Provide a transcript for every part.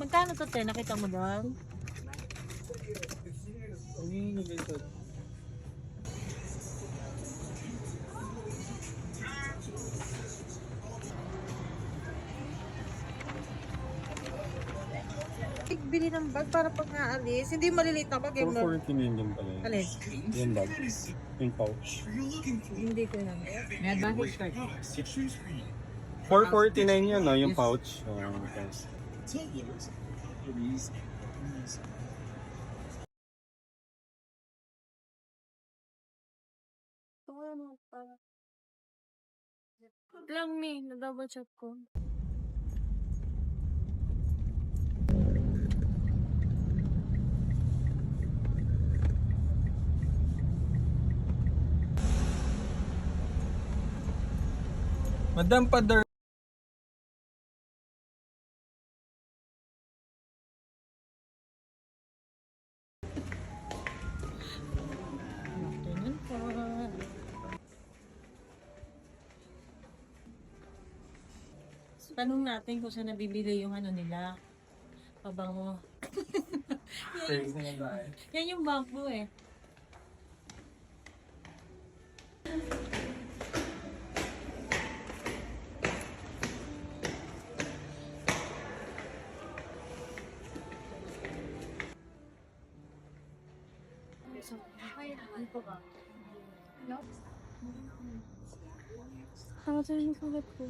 Magkano to, te? Nakita mo doon? Ano yung nabenta? Bili ng bag para pag naalis. Hindi maliliit na bag. 449 yun pala yun. Alis? Yung bag. Yung pouch. Hindi ko yan. May advantage card. 449 yun, no? Yung pouch. Okay. Lang me, na-double check ko. Madam Pader. Ganun po. Tanong natin kung saan nabibili yung ano nila. Pabango. Yan yung bangko eh. Ano sa yung sulat ko?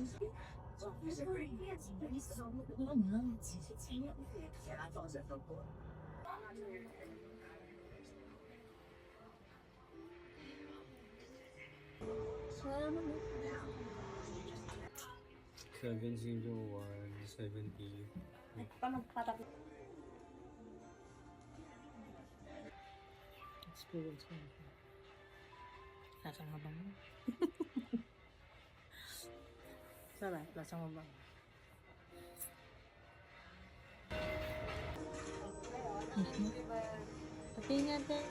Seven zero one 70. Experience ko. Lasang habang mo. Sarap, lasang habang. Pati natin.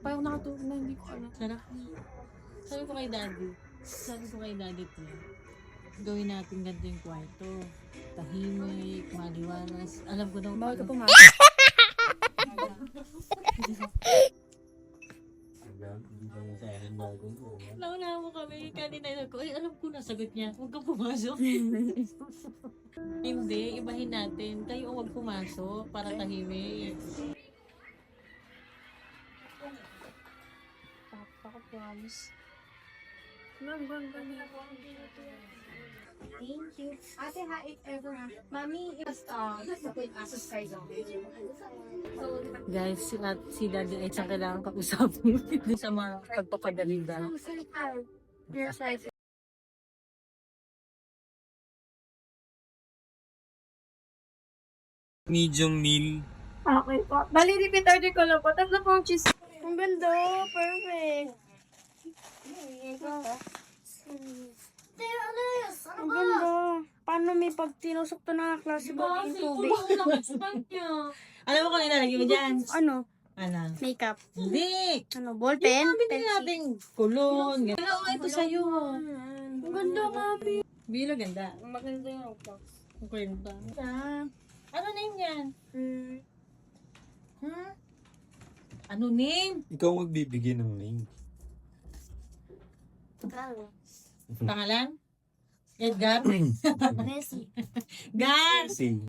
Parang nakatulog na hindi ko alam. Sarap. Sabi ko kay daddy. Gawin natin ganito yung kwarto. Tahimik, maliwalas. Alam ko daw. Bawal ka pumasok. Nauna mo kami. Kanina yun ako. Ay, alam ko na. Sagot niya. Huwag kang pumasok. Hindi. Ibahin natin. Kayo huwag pumasok para tahimik. Ako promise. Thank you. Ate, ha, if ever, ha. Mami, with Asus guys on. Guys, si Daddy ay siyang kailangan kausapin sa mga pagpapadali ba. Your size. Medium meal. Okay po. Bali, repeat order ko lang po. Tatlo pong cheese. Ang ganda. Perfect. Ang ganda. Paano may pag tinusok to na klase ba yung tubig? Alam mo kung ilalagay mo dyan? Ano? Ano? Makeup. Hindi! Ano? Ballpen? Binili natin kulon. Wala ko ito sa'yo. Ang ganda, mami. Bilo ganda. Maganda yung box. Ang kwenta. Ano name yan? Hmm? Ano name? Ikaw magbibigay ng name. Pangalan? Edgar? Messi. Gar! Kasi